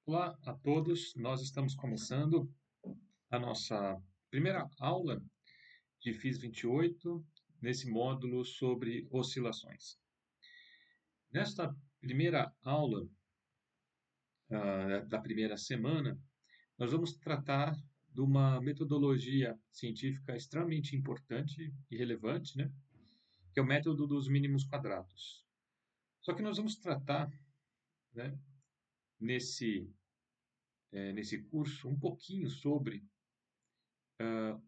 Olá a todos, nós estamos começando a nossa primeira aula de FIS 28, nesse módulo sobre oscilações. Nesta primeira aula da primeira semana, nós vamos tratar de uma metodologia científica extremamente importante e relevante, né? Que é o método dos mínimos quadrados. Só que nós vamos tratar, né, nesse curso um pouquinho sobre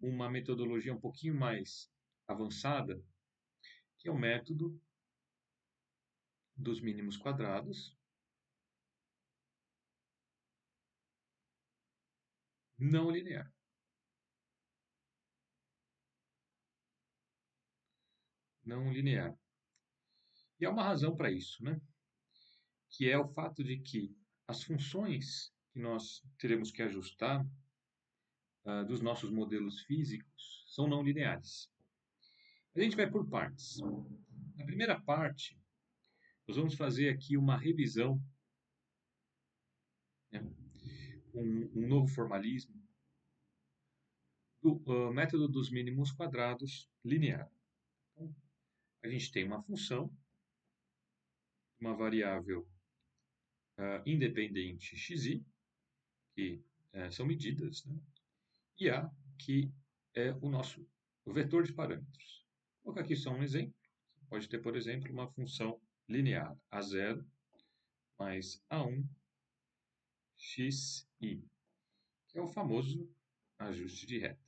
uma metodologia um pouquinho mais avançada, que é o método dos mínimos quadrados não linear. Não linear. E há uma razão para isso, né? Que é o fato de que as funções que nós teremos que ajustar dos nossos modelos físicos são não lineares. A gente vai por partes. Na primeira parte, nós vamos fazer aqui uma revisão, né? um novo formalismo do método dos mínimos quadrados linear. Então, a gente tem uma função, uma variável independente xi, que são medidas, né? E A, que é o vetor de parâmetros. Vou colocar aqui só um exemplo. Você pode ter, por exemplo, uma função linear A0 mais A1 xi, que é o famoso ajuste de reta,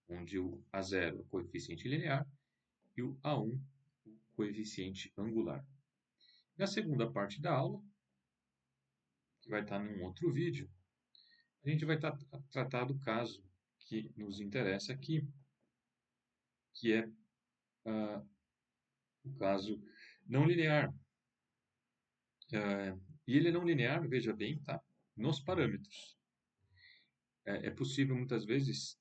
onde o A0 é o coeficiente linear e o A1 o coeficiente angular. Na segunda parte da aula, que vai estar num outro vídeo, a gente vai tratar do caso que nos interessa aqui, que é o caso não linear. E ele é não linear, veja bem, tá? Nos parâmetros. É possível, muitas vezes,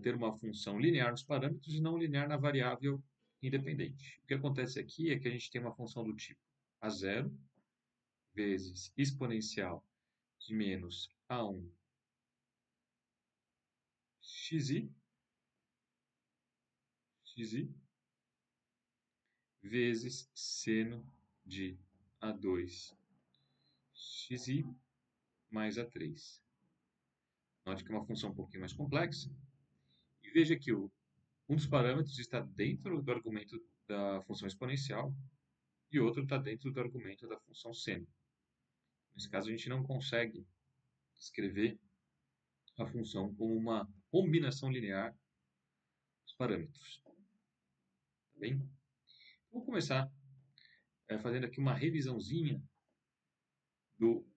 ter uma função linear nos parâmetros e não linear na variável independente. O que acontece aqui é que a gente tem uma função do tipo A0 vezes exponencial de menos A1 xi vezes seno de A2 xi mais A3. Note que é uma função um pouquinho mais complexa. E veja que um dos parâmetros está dentro do argumento da função exponencial e outro está dentro do argumento da função seno. Nesse caso, a gente não consegue escrever a função como uma combinação linear dos parâmetros. Tá bem? Vou começar fazendo aqui uma revisãozinha do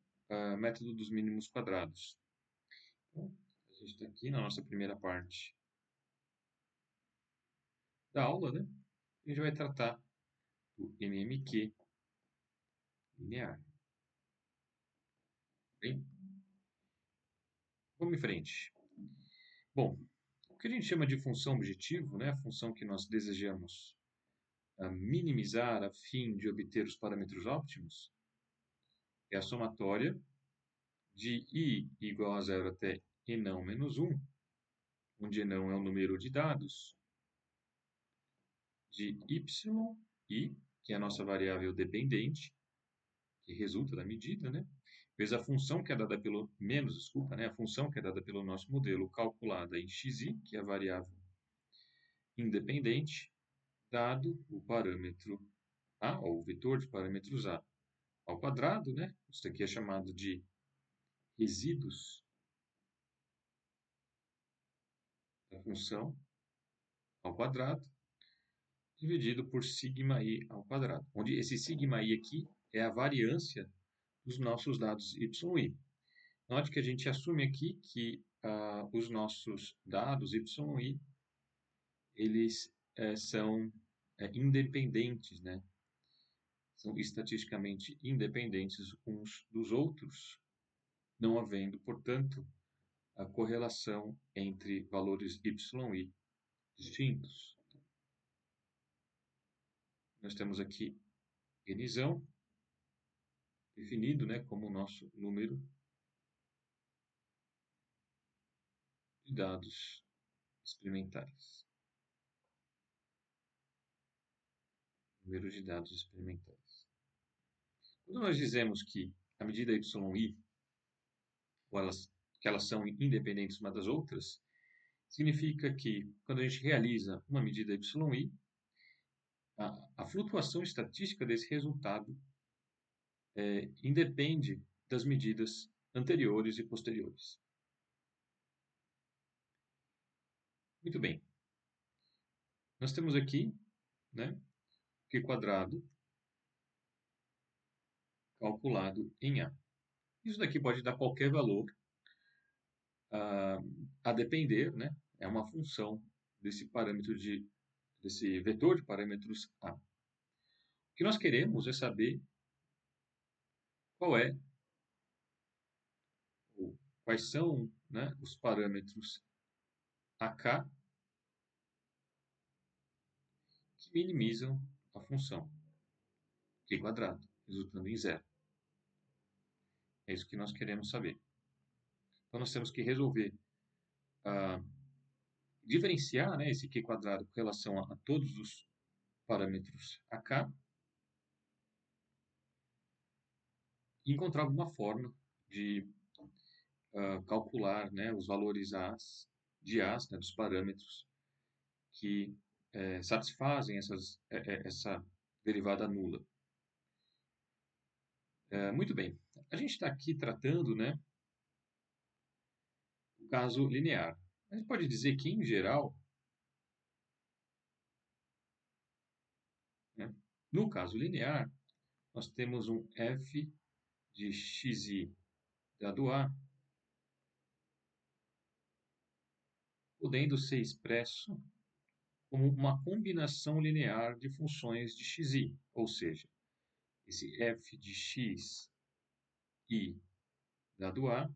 método dos mínimos quadrados. Então, a gente está aqui na nossa primeira parte da aula, né? A gente vai tratar do MMQ linear. Bem, vamos em frente. Bom, o que a gente chama de função objetivo, né? A função que nós desejamos minimizar a fim de obter os parâmetros óptimos, é a somatória de i igual a zero até e não menos 1, onde e não é o número de dados, de y, que é a nossa variável dependente, que resulta da medida, né? Vezes a função que é dada pelo, a função que é dada pelo nosso modelo calculada em xi, que é a variável independente, dado o parâmetro A, ou o vetor de parâmetros A ao quadrado, né? Isso aqui é chamado de resíduos da função ao quadrado, dividido por sigma i ao quadrado, onde esse sigma i aqui é a variância dos nossos dados y e i. Note que a gente assume aqui que os nossos dados y e i, eles são independentes, né? São estatisticamente independentes uns dos outros, não havendo, portanto, a correlação entre valores y e i distintos. Nós temos aqui nzão, definido, né, como o nosso número de dados experimentais. Número de dados experimentais. Quando nós dizemos que a medida yi, que elas são independentes umas das outras, significa que quando a gente realiza uma medida yi, a flutuação estatística desse resultado independe das medidas anteriores e posteriores. Muito bem. Nós temos aqui, né, Q quadrado calculado em A. Isso daqui pode dar qualquer valor a depender, né? É uma função desse desse vetor de parâmetros A. O que nós queremos é saber quais são, né, os parâmetros AK que minimizam a função Q quadrado, resultando em zero. É isso que nós queremos saber. Então, nós temos que resolver, diferenciar, né, esse Q quadrado com relação a todos os parâmetros AK e encontrar alguma forma de calcular, né, os valores de As, né, dos parâmetros que satisfazem essa derivada nula. Muito bem. A gente está aqui tratando, né, o caso linear. A gente pode dizer que, em geral, né, no caso linear, nós temos um f de xi dado a, podendo ser expresso como uma combinação linear de funções de xi, ou seja, esse f de x i dado a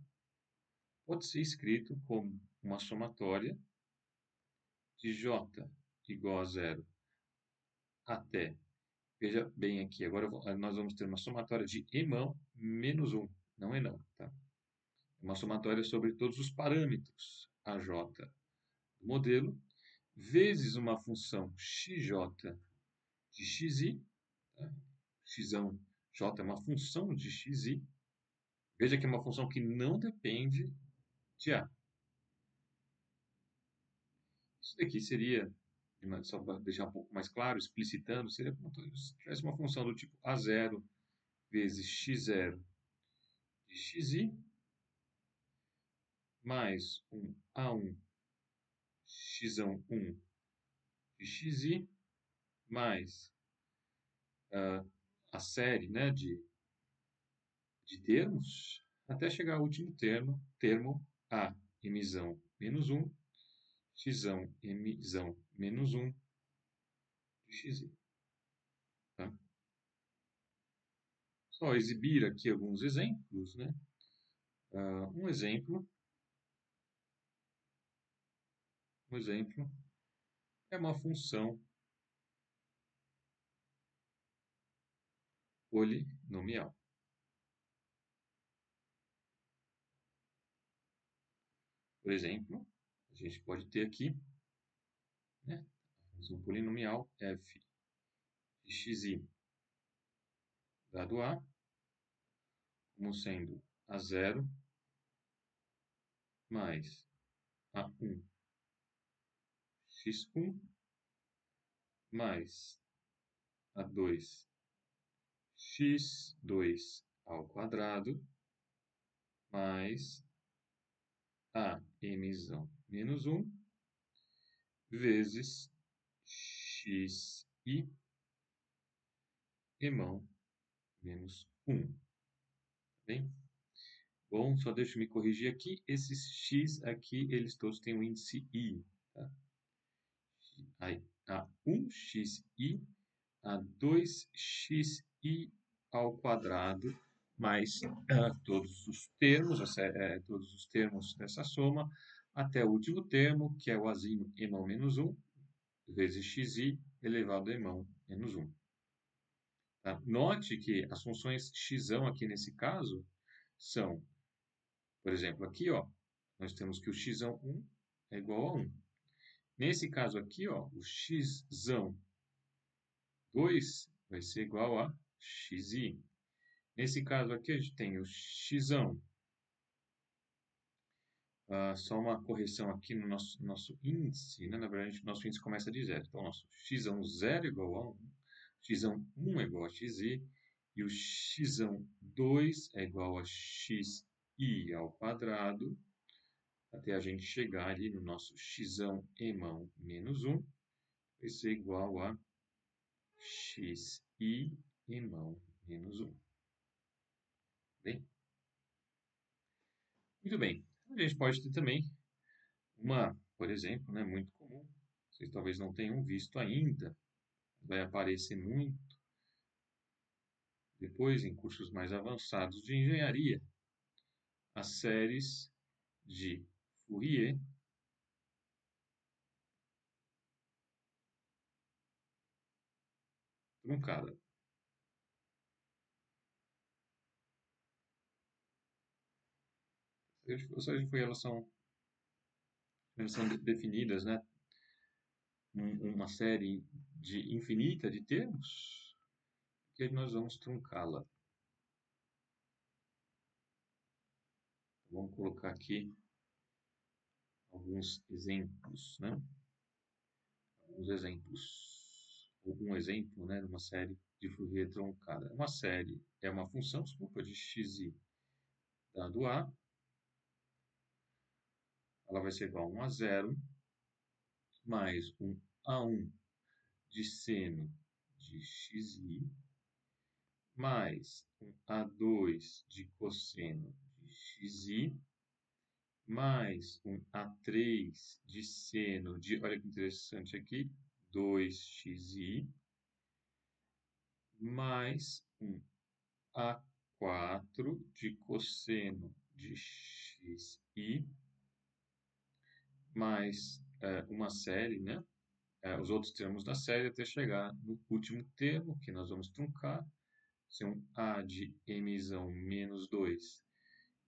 pode ser escrito como uma somatória de j igual a zero até, veja bem aqui, agora nós vamos ter uma somatória de emão menos 1, não é não, tá? Uma somatória sobre todos os parâmetros AJ do modelo, vezes uma função xj de xi, tá? J é uma função de xi, veja que é uma função que não depende de A. Isso daqui seria, só para deixar um pouco mais claro, explicitando, seria como se tivesse uma função do tipo A0 vezes x0 de xi, mais um A1 x1 de xi, mais a série, né, de termos, até chegar ao último termo A emissão menos 1, x emissão menos 1 de xi. Tá? Só exibir aqui alguns exemplos, né? Um exemplo é uma função polinomial. Por exemplo, a gente pode ter aqui, né, a função polinomial f de xi dado a como sendo a0 mais a1 x1 mais a2 x2 ao quadrado mais a emissão menos 1 vezes xi emão menos 1. Bem? Bom, só deixa eu me corrigir aqui. Esses x aqui, eles todos têm o índice i. Tá? A1xi, A2xi ao quadrado, mais todos os termos dessa soma, até o último termo, que é o azinho emão menos 1, vezes xi elevado a emão menos 1. Tá? Note que as funções x aqui nesse caso são, por exemplo, aqui ó, nós temos que o x1 é igual a 1. Nesse caso aqui, ó, o x2 vai ser igual a xi. Nesse caso aqui, a gente tem o x1. Só uma correção aqui no nosso índice, né? Na verdade, o nosso índice começa de zero. Então, nosso x1 0 é igual a 1, x1 1 é igual a xi, e o x1 2 é igual a xi ao quadrado, até a gente chegar ali no nosso x1 emão menos 1, vai ser igual a xi emão menos 1. Bem? Muito bem. A gente pode ter também uma, por exemplo, né, muito comum, vocês talvez não tenham visto ainda, vai aparecer muito depois em cursos mais avançados de engenharia, as séries de Fourier truncada. As séries de Fourier elas são definidas, né? Uma série de infinita de termos, que nós vamos truncá-la. Vamos colocar aqui alguns exemplos, né? Alguns exemplos. Um exemplo, né, de uma série de Fourier truncada. Uma série é uma função, desculpa, de xi dado a. Ela vai ser igual a 1 a 0 mais um a1 de seno de xi mais um a2 de cosseno de xi mais um a3 de seno de, olha que interessante aqui, 2xi mais um a4 de cosseno de xi mais uma série, né? Os outros termos da série até chegar no último termo, que nós vamos truncar, ser um a de mzão menos 2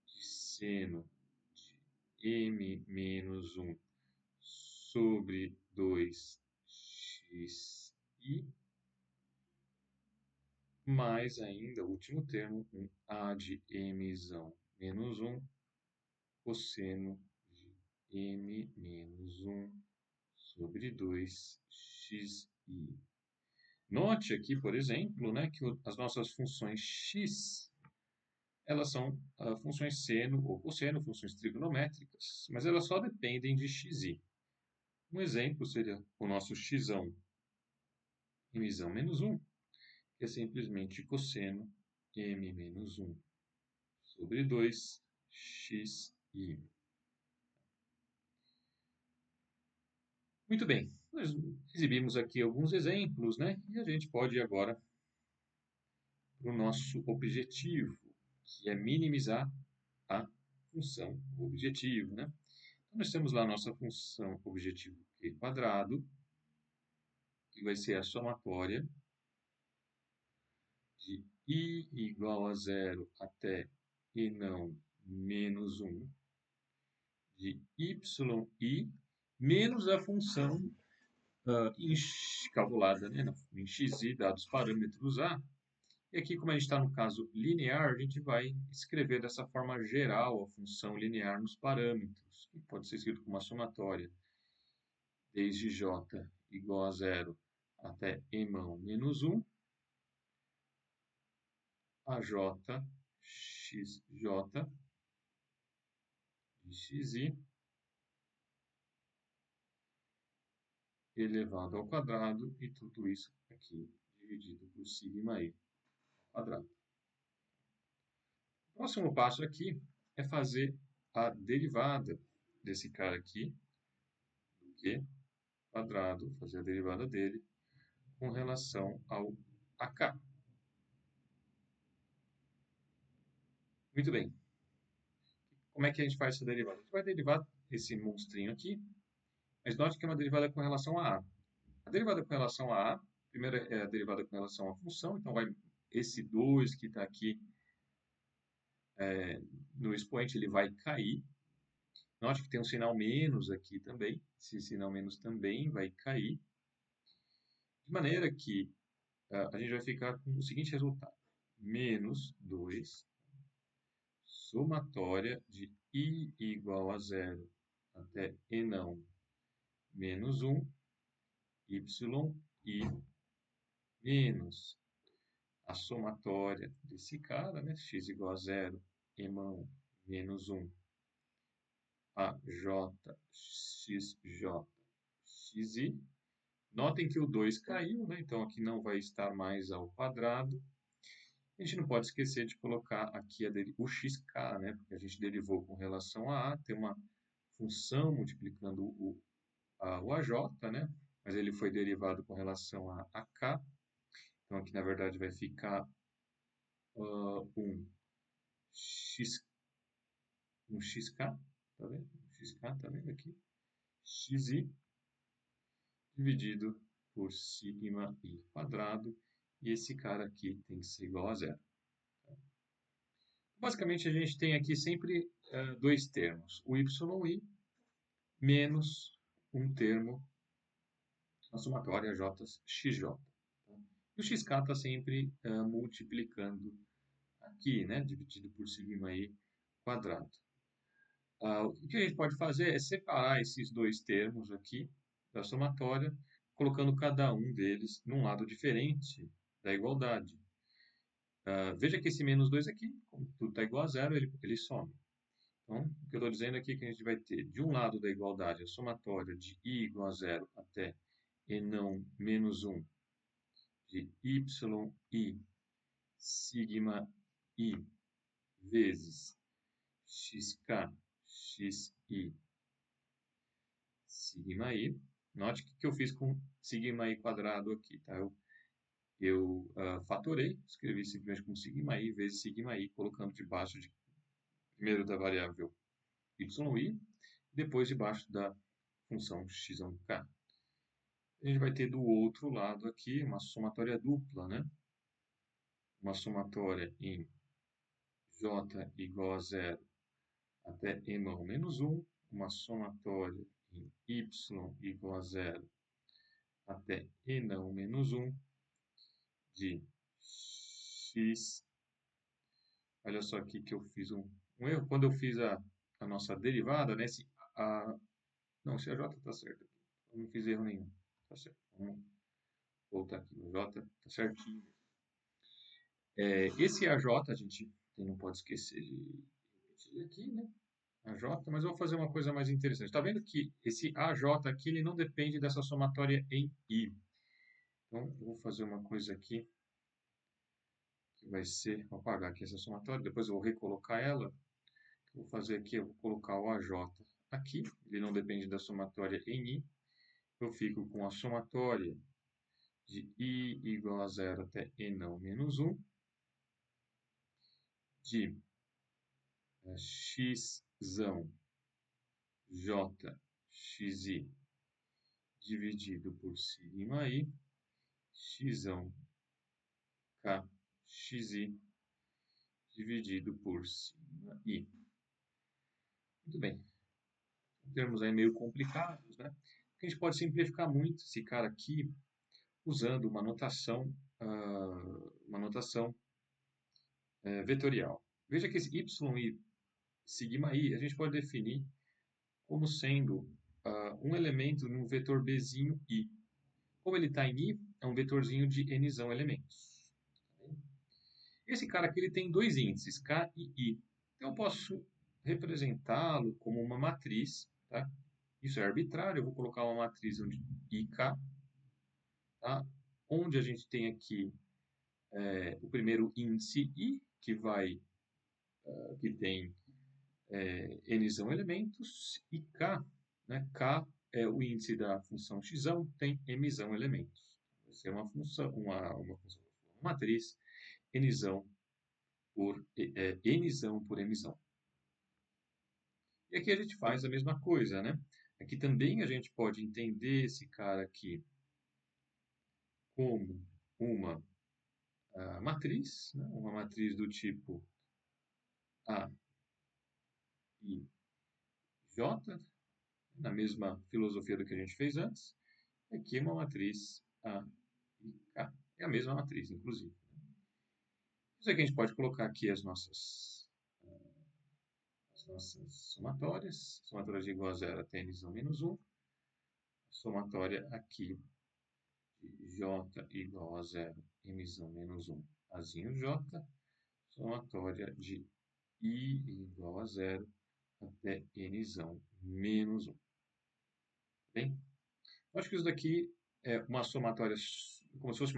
de seno de m menos 1 sobre 2xi, mais ainda o último termo, um a de mzão menos 1 cosseno de m menos 1 sobre 2xi. Note aqui, por exemplo, né, que as nossas funções x, elas são funções seno ou cosseno, funções trigonométricas, mas elas só dependem de xi. Um exemplo seria o nosso xão, mzão menos 1, que é simplesmente cosseno m menos 1 sobre 2xi. Muito bem, nós exibimos aqui alguns exemplos, né? E a gente pode ir agora para o nosso objetivo, que é minimizar a função objetivo, né? Então, nós temos lá a nossa função objetivo q quadrado, que vai ser a somatória de i igual a 0 até e não menos 1 de yi menos a função calculada, né, em xi, dados parâmetros a. E aqui, como a gente está no caso linear, a gente vai escrever dessa forma geral a função linear nos parâmetros, que pode ser escrito como uma somatória, desde j igual a 0 até emão menos 1, a j xj de xi elevado ao quadrado, e tudo isso aqui dividido por sigma i ao quadrado. O próximo passo aqui é fazer a derivada desse cara aqui, do q quadrado, fazer a derivada dele com relação ao AK. Muito bem. Como é que a gente faz essa derivada? A gente vai derivar esse monstrinho aqui, mas note que é uma derivada com relação a A. A derivada com relação a A, primeiro é a derivada com relação à função, então vai esse 2 que está aqui no expoente, ele vai cair. Note que tem um sinal menos aqui também. Esse sinal menos também vai cair. De maneira que a gente vai ficar com o seguinte resultado. Menos 2, somatória de i igual a 0 até e não menos 1, y, menos a somatória desse cara, né? X igual a 0, e menos 1, a j, xj, xi. Notem que o 2 caiu, né? Então aqui não vai estar mais ao quadrado. A gente não pode esquecer de colocar aqui o xk, né? Porque a gente derivou com relação a tem uma função multiplicando o AJ, né? Mas ele foi derivado com relação a k. Então aqui na verdade vai ficar um xk, tá vendo? Xk, tá vendo aqui? Xi dividido por sigma i quadrado. E esse cara aqui tem que ser igual a 0. Basicamente, a gente tem aqui sempre dois termos. O yi menos um termo, a somatória jxj. E o xk está sempre multiplicando aqui, né, dividido por sigma i quadrado. O que a gente pode fazer é separar esses dois termos aqui da somatória, colocando cada um deles num lado diferente da igualdade. Veja que esse menos 2 aqui, como tudo está igual a zero, ele some. Então, o que eu estou dizendo aqui é que a gente vai ter, de um lado da igualdade, a somatória de i igual a 0 até e não menos 1 de yi sigma i vezes xk xi sigma i. Note que eu fiz com sigma i quadrado aqui, tá? Eu fatorei, escrevi simplesmente com sigma i vezes sigma i, colocando debaixo primeiro da variável yi, depois debaixo da função xk. A gente vai ter do outro lado aqui uma somatória dupla, né? Uma somatória em j igual a 0 até e menos 1, uma somatória em y igual a 0 até e não menos 1 de x. Olha só aqui que eu fiz um erro. Quando eu fiz a nossa derivada, né? Não, esse AJ está certo. Eu não fiz erro nenhum. Tá certo. Vamos voltar aqui. O J está certinho. Esse AJ a gente não pode esquecer de repetir aqui, né? AJ, mas eu vou fazer uma coisa mais interessante. Está vendo que esse AJ aqui ele não depende dessa somatória em I. Então, eu vou fazer uma coisa aqui que vai ser, vou apagar aqui essa somatória, depois eu vou recolocar ela. Vou fazer aqui, eu vou colocar o AJ aqui, ele não depende da somatória em I. Eu fico com a somatória de I igual a 0 até e não menos 1 de x j xi dividido por sigma i, x k xi dividido por sigma i. Muito bem. Termos aí meio complicados, né? A gente pode simplificar muito esse cara aqui usando uma notação vetorial. Veja que esse y e sigma i a gente pode definir como sendo um elemento num vetor bzinho i. Como ele está em i, é um vetorzinho de nzão elementos. Esse cara aqui ele tem dois índices, k e i. Então eu posso representá-lo como uma matriz, tá? Isso é arbitrário, eu vou colocar uma matriz onde ik, tá? Onde a gente tem aqui o primeiro índice i, que tem nzão elementos, e k, né? K é o índice da função x, tem mzão elementos. Vai ser uma matriz nzão por mzão. E aqui a gente faz a mesma coisa, né? Aqui também a gente pode entender esse cara aqui como uma matriz, né? Uma matriz do tipo A e J, na mesma filosofia do que a gente fez antes. Aqui é uma matriz A e K. É a mesma matriz, inclusive. Isso aqui a gente pode colocar aqui as nossas somatórias. Somatória de igual a zero até n menos 1. Somatória aqui de J igual a zero, m menos 1, azinho J. Somatória de I igual a zero até n menos 1. Bem, eu acho que isso daqui é uma somatória, como se fosse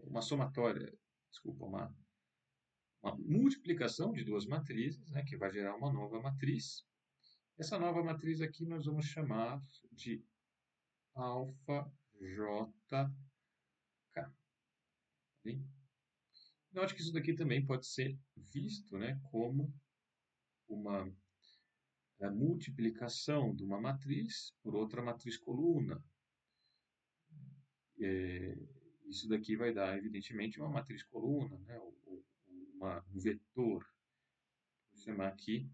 uma somatória, desculpa, uma multiplicação de duas matrizes, né, que vai gerar uma nova matriz. Essa nova matriz aqui nós vamos chamar de alfa JK. Bem? Note que isso daqui também pode ser visto, né, como uma multiplicação de uma matriz por outra matriz coluna. Isso daqui vai dar, evidentemente, uma matriz coluna, né, ou um vetor. Vou chamar aqui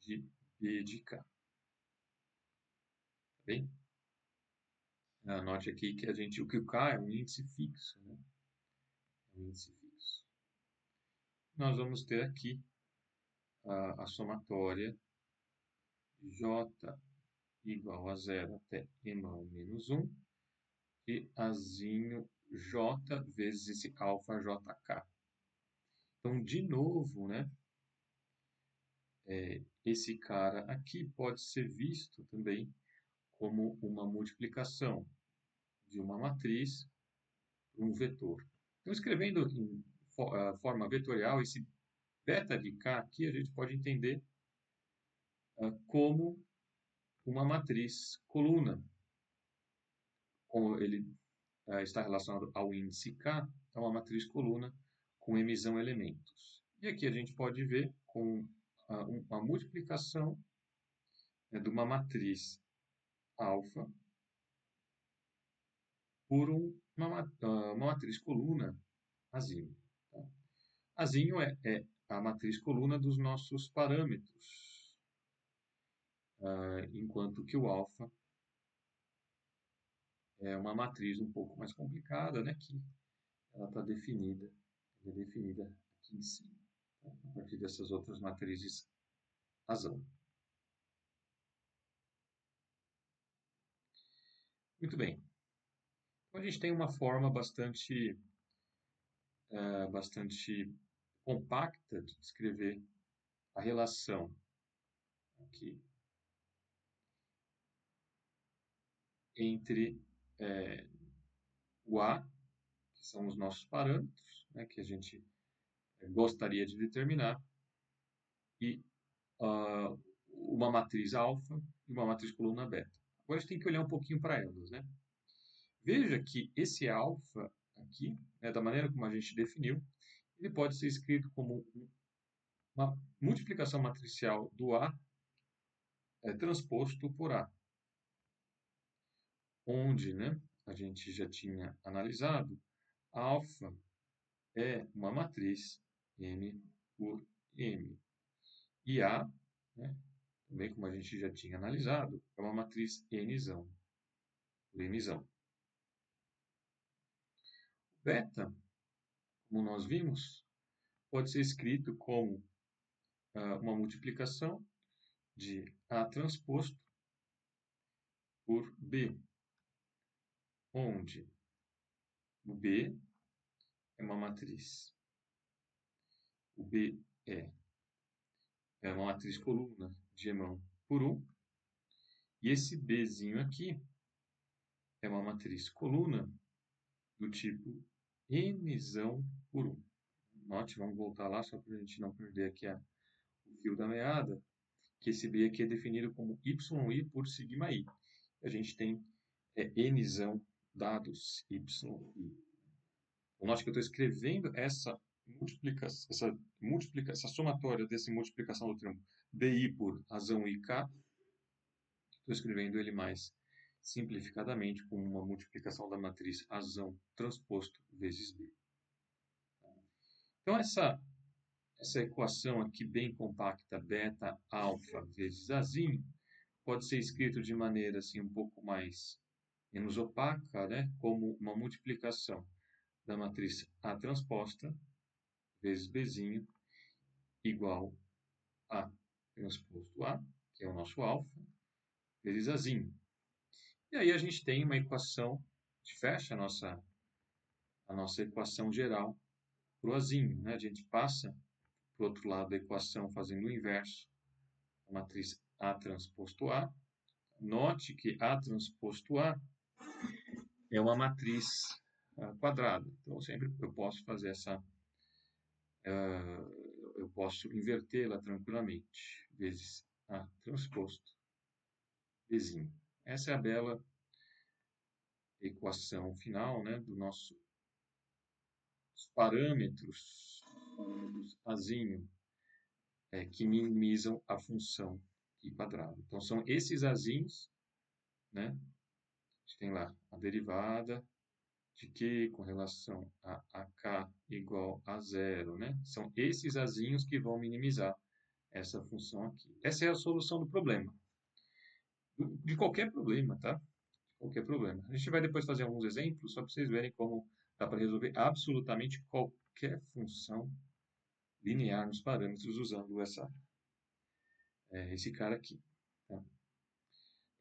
de B de K. Tá bem? Note aqui que o que o K é um índice fixo, né? É um índice fixo. Nós vamos ter aqui a somatória J igual a zero até n menos 1 e azinho J vezes esse alfa JK. Então, de novo, né, esse cara aqui pode ser visto também como uma multiplicação de uma matriz por um vetor. Então, escrevendo em forma vetorial, esse beta de K aqui a gente pode entender como uma matriz coluna. Como ele está relacionado ao índice K, é uma matriz coluna com emissão elementos. E aqui a gente pode ver com uma multiplicação de uma matriz alfa por uma matriz coluna azinho. Tá? Azinho é a matriz coluna dos nossos parâmetros, enquanto que o alfa é uma matriz um pouco mais complicada, né, que ela está definida, é definida aqui em cima, tá? A partir dessas outras matrizes razão. Muito bem. Então a gente tem uma forma bastante compacta de descrever a relação aqui entre o A, que são os nossos parâmetros, né, que a gente gostaria de determinar, e uma matriz alfa e uma matriz coluna beta. Agora a gente tem que olhar um pouquinho para elas, né? Veja que esse alfa aqui, né, da maneira como a gente definiu, ele pode ser escrito como uma multiplicação matricial do A transposto por A, onde, né, a gente já tinha analisado, alfa é uma matriz M por M. E A, né, também como a gente já tinha analisado, é uma matriz Nzão por Nzão. Beta, como nós vimos, pode ser escrito como uma multiplicação de A transposto por B, onde o B é uma matriz. O B é uma matriz coluna de Emão por 1. E esse Bzinho aqui é uma matriz coluna do tipo Nzão por 1. Note, vamos voltar lá só para a gente não perder aqui o fio da meada, que esse B aqui é definido como YI por sigma I. A gente tem Nzão dados YI. Então, note que eu estou escrevendo essa somatória dessa multiplicação do termo BI por razão IK. Estou escrevendo ele mais simplificadamente como uma multiplicação da matriz Azão transposto vezes B. Então, essa equação aqui bem compacta, beta alfa vezes Azinho, pode ser escrito de maneira assim um pouco menos opaca, né? Como uma multiplicação da matriz A transposta vezes Bzinho igual a transposto A, que é o nosso alfa, vezes Azinho. E aí a gente tem uma equação que fecha a nossa equação geral para o Azinho, né? A gente passa para o outro lado da equação fazendo o inverso, a matriz A transposto A. Note que A transposto A é uma matriz quadrada. Então, sempre eu posso fazer eu posso invertê-la tranquilamente, vezes A transposto Bzinho. Essa é a bela equação final, né, dos parâmetros Azinho, que minimizam a função π quadrado. Então, são esses Azinhos, né? A gente tem lá a derivada de Q com relação a K igual a zero, né? São esses Azinhos que vão minimizar essa função aqui. Essa é a solução do problema. De qualquer problema, tá? De qualquer problema. A gente vai depois fazer alguns exemplos, só para vocês verem como dá para resolver absolutamente qualquer função linear nos parâmetros usando esse cara aqui. Tá?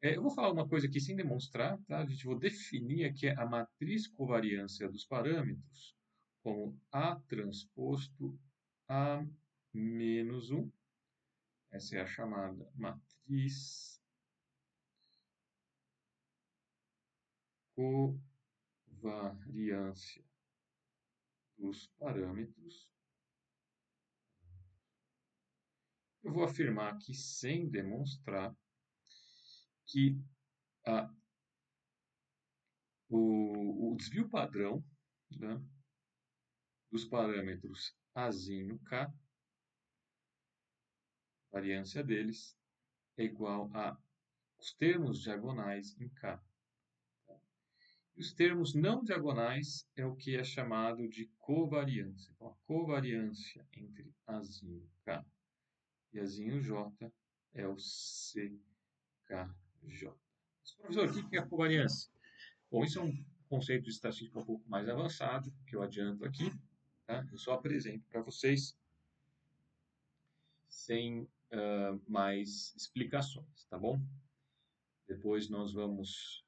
Eu vou falar uma coisa aqui sem demonstrar, tá? A gente vou definir aqui a matriz covariância dos parâmetros como A transposto A menos 1. Essa é a chamada matriz covariância dos parâmetros. Eu vou afirmar aqui sem demonstrar que o desvio padrão, né, dos parâmetros Azinho K, variância deles, é igual a os termos diagonais em K. E os termos não diagonais é o que é chamado de covariância. Então, a covariância entre Azinho K e Azinho J é o CKJ. Mas, professor, o que é a covariância? Bom, isso é um conceito de estatística um pouco mais avançado, que eu adianto aqui. Tá? Eu só apresento para vocês sem mais explicações, tá bom? Depois nós vamos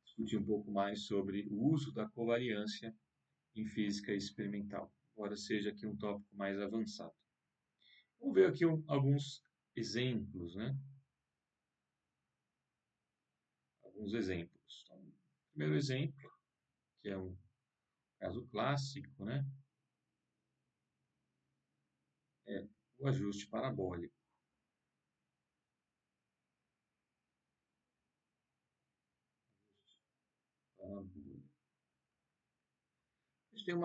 discutir um pouco mais sobre o uso da covariância em física experimental, embora seja aqui um tópico mais avançado. Vamos ver aqui alguns exemplos, né? Alguns exemplos. Então, o primeiro exemplo, que é um caso clássico, né? É o ajuste parabólico. A gente tem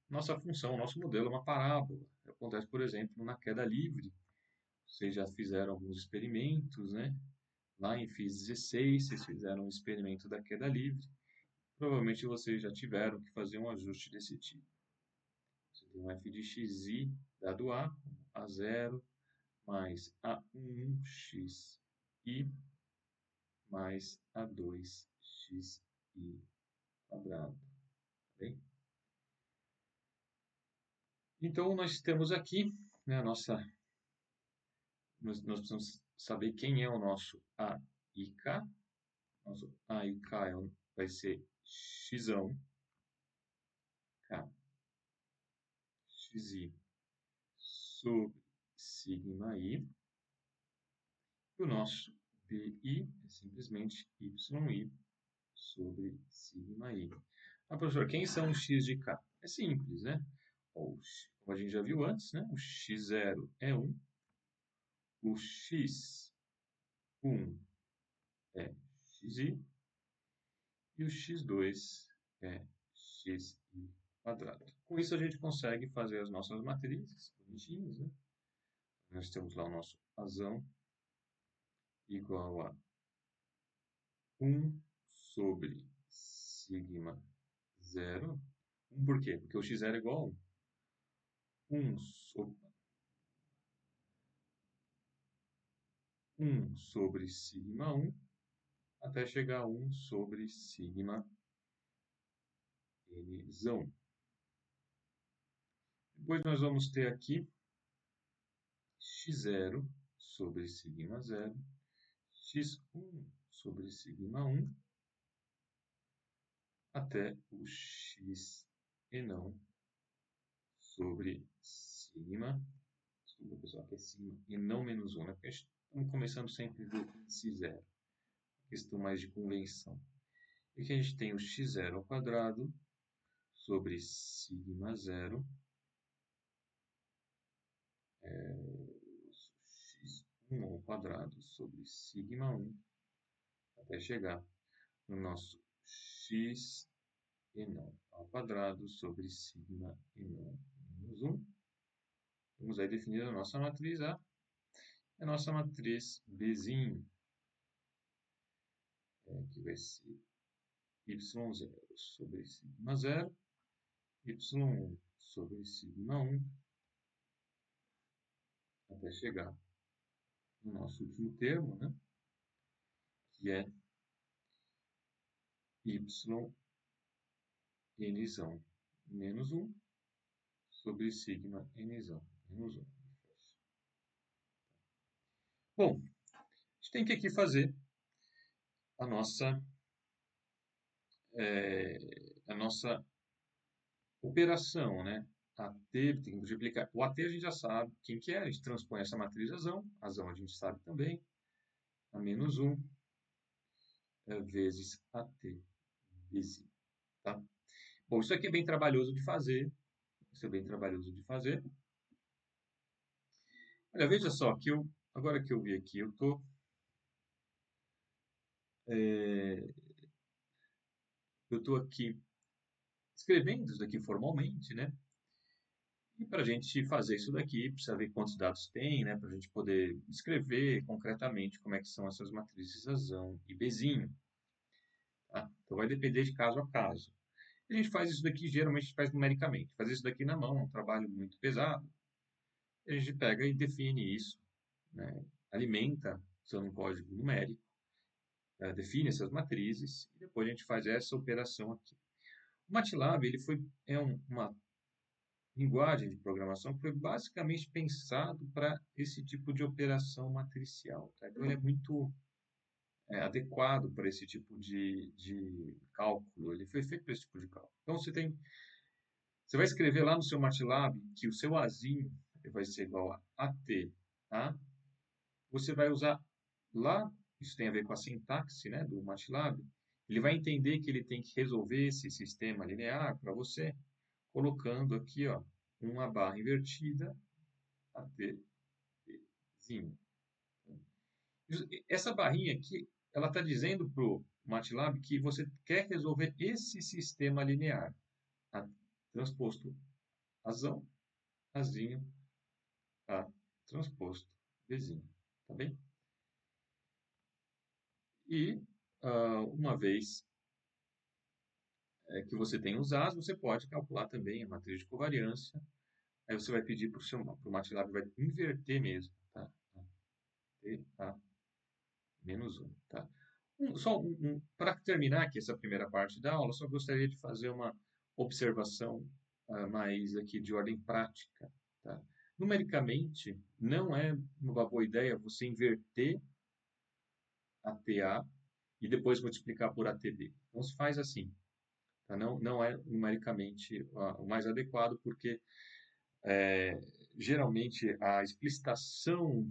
nossa função, nosso modelo é uma parábola. Acontece, por exemplo, na queda livre. Vocês já fizeram alguns experimentos, né? Lá em FIS 16, vocês fizeram um experimento da queda livre. Provavelmente vocês já tiveram que fazer um ajuste desse tipo. Você tem um f de xi dado a 0 mais a1xi mais a2xi quadrado. Tá bem? Então, nós temos aqui, né, nós precisamos saber quem é o nosso A e K. Nosso A e K vai ser x, K, xi sobre sigma i. E o nosso BI é simplesmente YI sobre sigma i. Ah, professor, quem são os x de K? É simples, né? Como a gente já viu antes, né? O x0 é 1, o x1 é xi e o x2 é xi quadrado. Com isso a gente consegue fazer as nossas matrizes bonitinhas, né? Nós temos lá o nosso razão igual a 1 sobre sigma 0. 1 por quê? Porque o x0 é igual a 1. 1 sobre sigma 1 até chegar a 1 sobre sigma nzão. Depois nós vamos ter aqui x0 sobre sigma 0, x1 sobre sigma 1, até o x enão sobre sigma, desculpa pessoal, que é sigma e não menos 1, né? Porque estamos começando sempre do índice 0, questão mais de convenção. E aqui a gente tem o x0 ao quadrado sobre sigma 0, x1 ao quadrado sobre sigma 1, até chegar no nosso x enão ao quadrado sobre sigma enão menos 1. Vamos aí definir a nossa matriz A. A nossa matriz Bzinho, que vai ser y0 sobre sigma 0, y1 sobre sigma 1, até chegar no nosso último termo, né? Que é y nzão menos 1 sobre sigma nzão menos 1. Bom, a gente tem que aqui fazer a nossa operação, né? AT tem que multiplicar. O AT a gente já sabe quem que é, a gente transpõe essa matriz azão a gente sabe também, a menos 1 vezes AT Bzinho, tá? Bom, isso aqui é bem trabalhoso de fazer. Isso é bem trabalhoso de fazer. Olha, veja só, que agora que eu vi aqui, eu estou aqui escrevendo isso daqui formalmente, né? E para a gente fazer isso daqui, precisa ver quantos dados tem, né? Para a gente poder escrever concretamente como é que são essas matrizes azão e Bzinho. Tá? Então vai depender de caso a caso. A gente faz isso daqui, geralmente a gente faz numericamente. Fazer isso daqui na mão é um trabalho muito pesado. A gente pega e define isso, né? Alimenta usando um código numérico, define essas matrizes e depois a gente faz essa operação aqui. O MATLAB uma linguagem de programação que foi basicamente pensado para esse tipo de operação matricial. Tá? Então ele é muito adequado para esse tipo de cálculo. Ele foi feito para esse tipo de cálculo. Então você vai escrever lá no seu MATLAB que o seu Azinho vai ser igual a AT, tá? Você vai usar lá, isso tem a ver com a sintaxe, né, do MATLAB, ele vai entender que ele tem que resolver esse sistema linear para você, colocando aqui, ó, uma barra invertida, ATzinho. Essa barrinha aqui, ela está dizendo para o MATLAB que você quer resolver esse sistema linear, transposto azão, azinho, a transposto bzinho, tá bem? E uma vez que você tem os As, você pode calcular também a matriz de covariância. Aí você vai pedir para o MATLAB, vai inverter mesmo, tá? A menos 1, tá? Para terminar aqui essa primeira parte da aula, só gostaria de fazer uma observação mais aqui de ordem prática, tá? Numericamente, não é uma boa ideia você inverter ATA e depois multiplicar por ATB. Então, se faz assim. Tá? Não é numericamente o mais adequado, porque geralmente a explicitação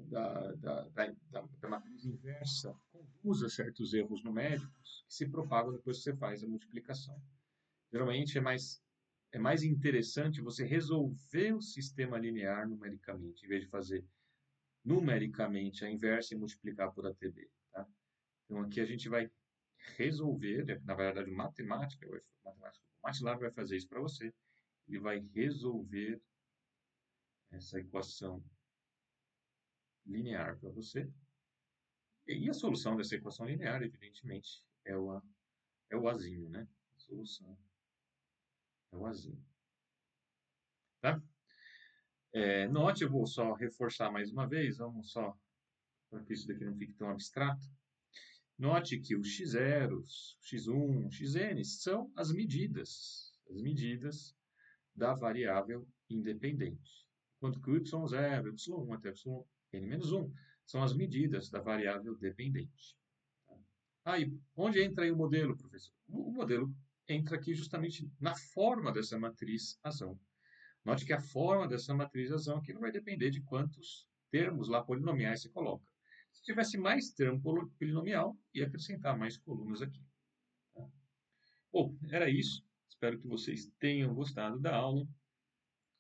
da matriz inversa conduz a certos erros numéricos que se propagam depois que você faz a multiplicação. Geralmente é mais interessante você resolver o sistema linear numericamente, em vez de fazer numericamente a inversa e multiplicar por ATB. Tá? Então aqui a gente vai resolver, na verdade, o MATLAB vai fazer isso para você. Ele vai resolver essa equação linear para você. E a solução dessa equação linear, evidentemente, é o azinho, né? A solução é o azinho, tá? Note, eu vou só reforçar mais uma vez, vamos só, para que isso daqui não fique tão abstrato. Note que os x0, x1, xn são as medidas da variável independente. Enquanto que o y0, y1 até yn-1 são as medidas da variável dependente. Aí, onde entra aí o modelo, professor? O modelo entra aqui justamente na forma dessa matriz razão. Note que a forma dessa matriz razão aqui não vai depender de quantos termos lá polinomiais você coloca. Se tivesse mais termo polinomial, ia acrescentar mais colunas aqui. Tá? Bom, era isso. Espero que vocês tenham gostado da aula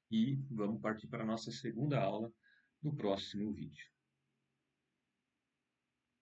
e vamos partir para a nossa segunda aula no próximo vídeo.